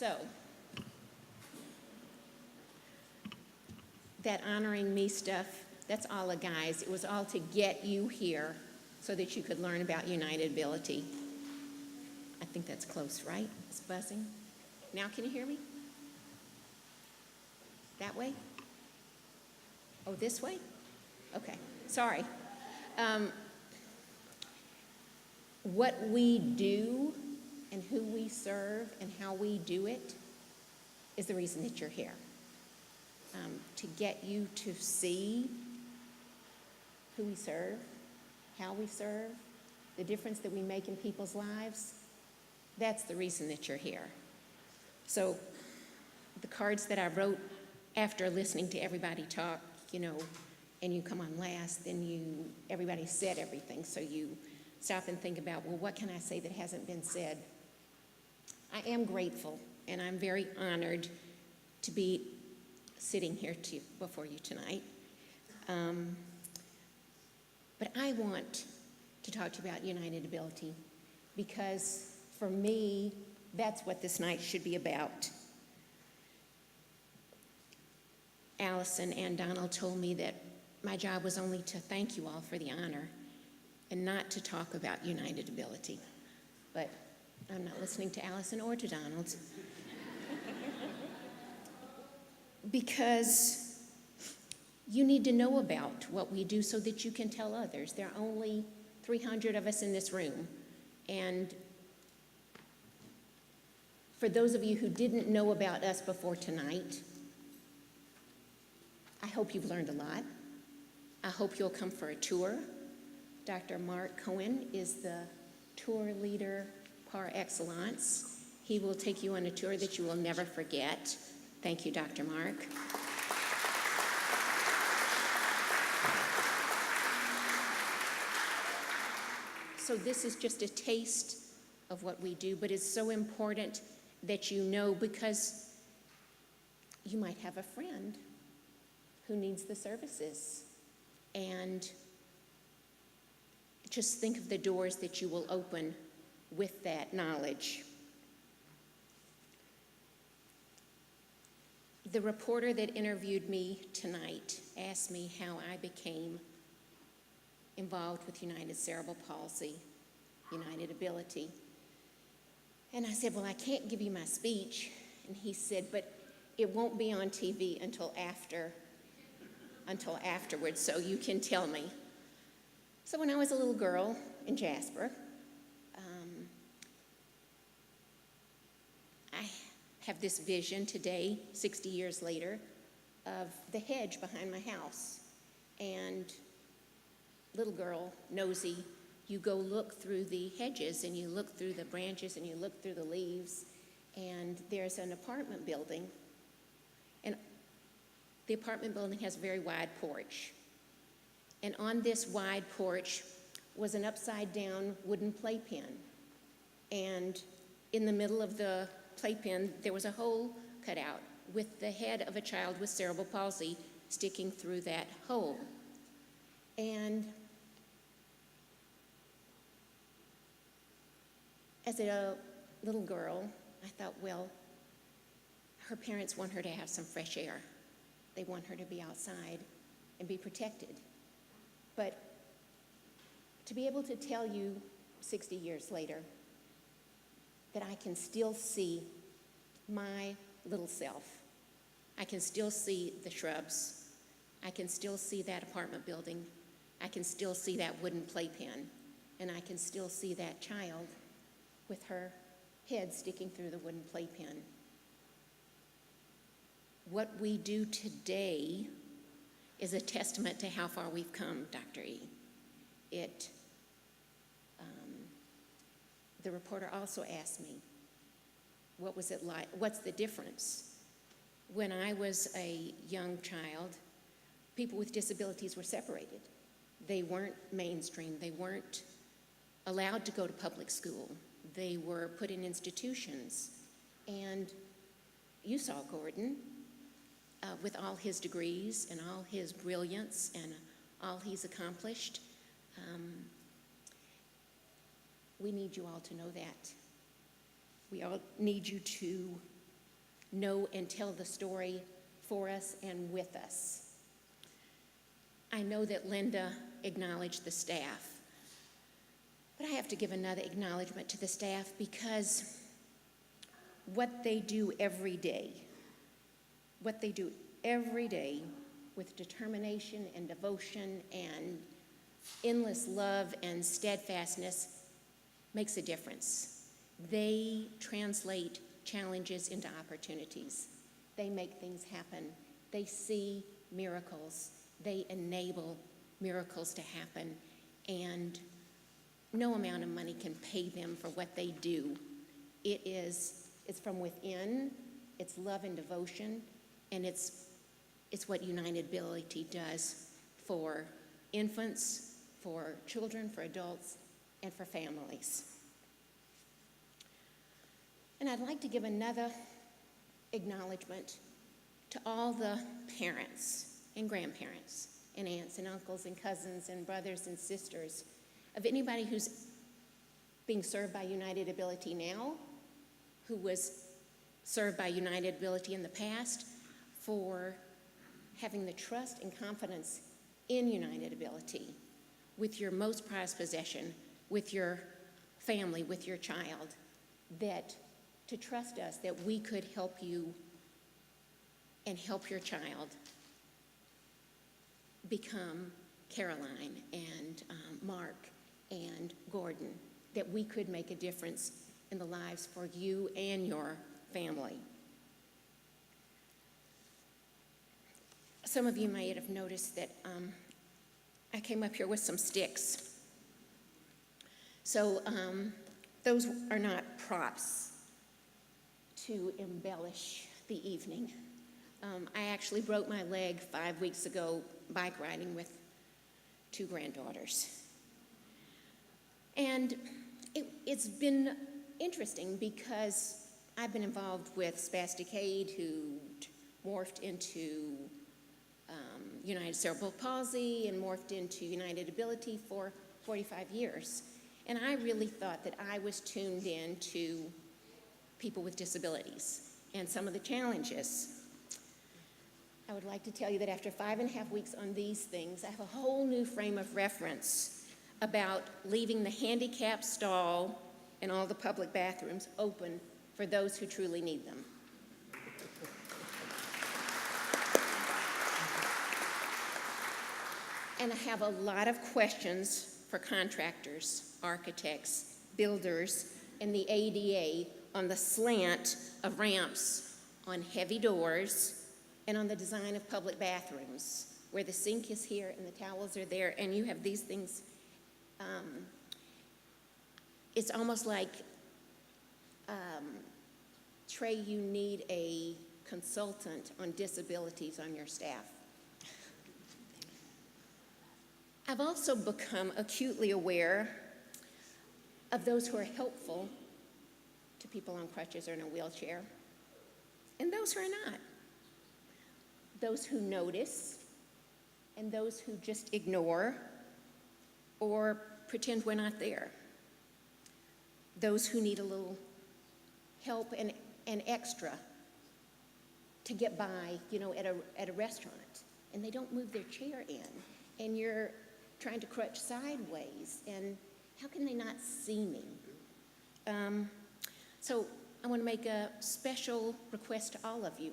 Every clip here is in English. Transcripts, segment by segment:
So, that honoring me stuff, that's all a guise. It was all to get you here so that you could learn about United Ability. I think that's close, right? It's buzzing. Now can you hear me? That way? Oh, this way? Okay, sorry. What we do and who we serve and how we do it is the reason that you're here. To get you to see who we serve, how we serve, the difference that we make in people's lives, that's the reason that you're here. So the cards that I wrote after listening to everybody talk, and you come on last, then everybody said everything, so you stop and think about, well, what can I say that hasn't been said? I am grateful, and I'm very honored to be sitting here before you tonight. But I want to talk to you about United Ability because for me, that's what this night should be about. Allison and Donald told me that my job was only to thank you all for the honor and not to talk about United Ability. But I'm not listening to Allison or to Donald. Because you need to know about what we do so that you can tell others. There are only 300 of us in this room. And for those of you who didn't know about us before tonight, I hope you've learned a lot. I hope you'll come for a tour. Dr. Mark Cohen is the tour leader par excellence. He will take you on a tour that you will never forget. Thank you, Dr. Mark. So this is just a taste of what we do, but it's so important that you know because you might have a friend who needs the services. And just think of the doors that you will open with that knowledge. The reporter that interviewed me tonight asked me how I became involved with United Cerebral Palsy, United Ability. And I said, well, I can't give you my speech. And he said, but it won't be on TV until afterwards, so you can tell me. So when I was a little girl in Jasper, I have this vision today, 60 years later, of the hedge behind my house. And little girl, nosy, you go look through the hedges and you look through the branches and you look through the leaves, and there's an apartment building. And the apartment building has a very wide porch. And on this wide porch was an upside-down wooden playpen. And in the middle of the playpen, there was a hole cut out with the head of a child with cerebral palsy sticking through that hole. And as a little girl, I thought, well, her parents want her to have some fresh air. They want her to be outside and be protected. But to be able to tell you 60 years later that I can still see my little self, I can still see the shrubs, I can still see that apartment building, I can still see that wooden playpen, and I can still see that child with her head sticking through the wooden playpen. What we do today is a testament to how far we've come, Dr. E. The reporter also asked me, what was it like? What's the difference? When I was a young child, people with disabilities were separated. They weren't mainstream. They weren't allowed to go to public school. They were put in institutions. And you saw Gordon with all his degrees and all his brilliance and all he's accomplished. We need you all to know that. We all need you to know and tell the story for us and with us. I know that Linda acknowledged the staff, but I have to give another acknowledgement to the staff because what they do every day with determination and devotion and endless love and steadfastness makes a difference. They translate challenges into opportunities. They make things happen. They see miracles. They enable miracles to happen. And no amount of money can pay them for what they do. It's from within, it's love and devotion, and it's what United Ability does for infants, for children, for adults, and for families. And I'd like to give another acknowledgement to all the parents and grandparents and aunts and uncles and cousins and brothers and sisters of anybody who's being served by United Ability now, who was served by United Ability in the past, for having the trust and confidence in United Ability with your most prized possession, with your family, with your child, that to trust us that we could help you and help your child become Caroline and Mark and Gordon, that we could make a difference in the lives for you and your family. Some of you might have noticed that I came up here with some sticks. So those are not props to embellish the evening. I actually broke my leg 5 weeks ago bike riding with 2 granddaughters. And it's been interesting because I've been involved with Spastic Aid, who morphed into United Cerebral Palsy and morphed into United Ability for 45 years. And I really thought that I was tuned in to people with disabilities and some of the challenges. I would like to tell you that after 5.5 weeks on these things, I have a whole new frame of reference about leaving the handicap stall and all the public bathrooms open for those who truly need them. And I have a lot of questions for contractors, architects, builders, and the ADA on the slant of ramps on heavy doors and on the design of public bathrooms, where the sink is here and the towels are there, and you have these things. It's almost like, Trey, you need a consultant on disabilities on your staff. I've also become acutely aware of those who are helpful to people on crutches or in a wheelchair, and those who are not. Those who notice, and those who just ignore or pretend we're not there. Those who need a little help and extra to get by, at a restaurant, and they don't move their chair in, and you're trying to crutch sideways, and how can they not see me? So I want to make a special request to all of you.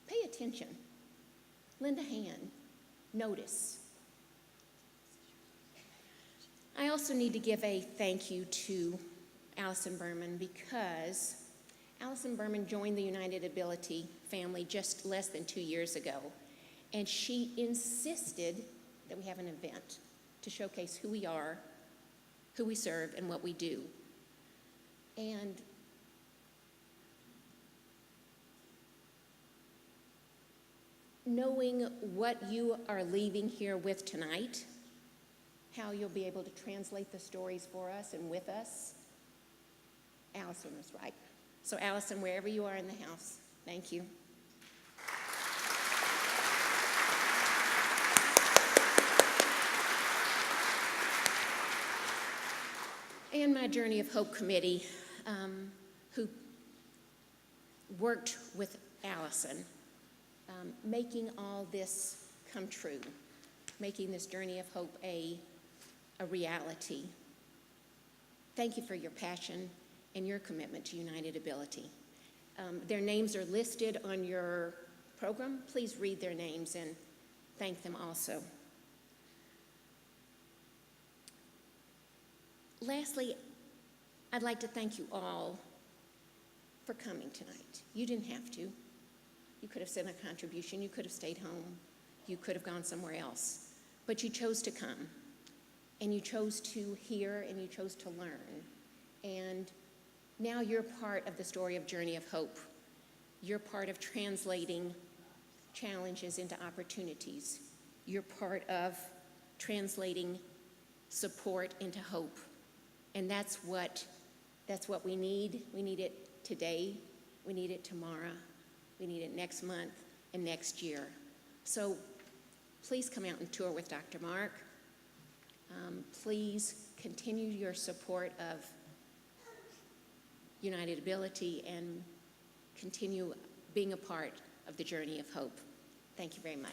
Pay attention. Lend a hand. Notice. I also need to give a thank you to Allison Berman, because Allison Berman joined the United Ability family just less than 2 years ago, and she insisted that we have an event to showcase who we are, who we serve, and what we do. And knowing what you are leaving here with tonight, how you'll be able to translate the stories for us and with us, Allison was right. So Allison, wherever you are in the house, thank you. And my Journey of Hope committee, who worked with Allison, making all this come true, making this journey of hope a reality. Thank you for your passion and your commitment to United Ability. Their names are listed on your program. Please read their names and thank them also. Lastly, I'd like to thank you all for coming tonight. You didn't have to. You could have sent a contribution. You could have stayed home. You could have gone somewhere else. But you chose to come. And you chose to hear and you chose to learn. And now you're part of the story of Journey of Hope. You're part of translating challenges into opportunities. You're part of translating support into hope. And that's what we need. We need it today. We need it tomorrow. We need it next month and next year. So please come out and tour with Dr. Mark. Please continue your support of United Ability and continue being a part of the Journey of Hope. Thank you very much.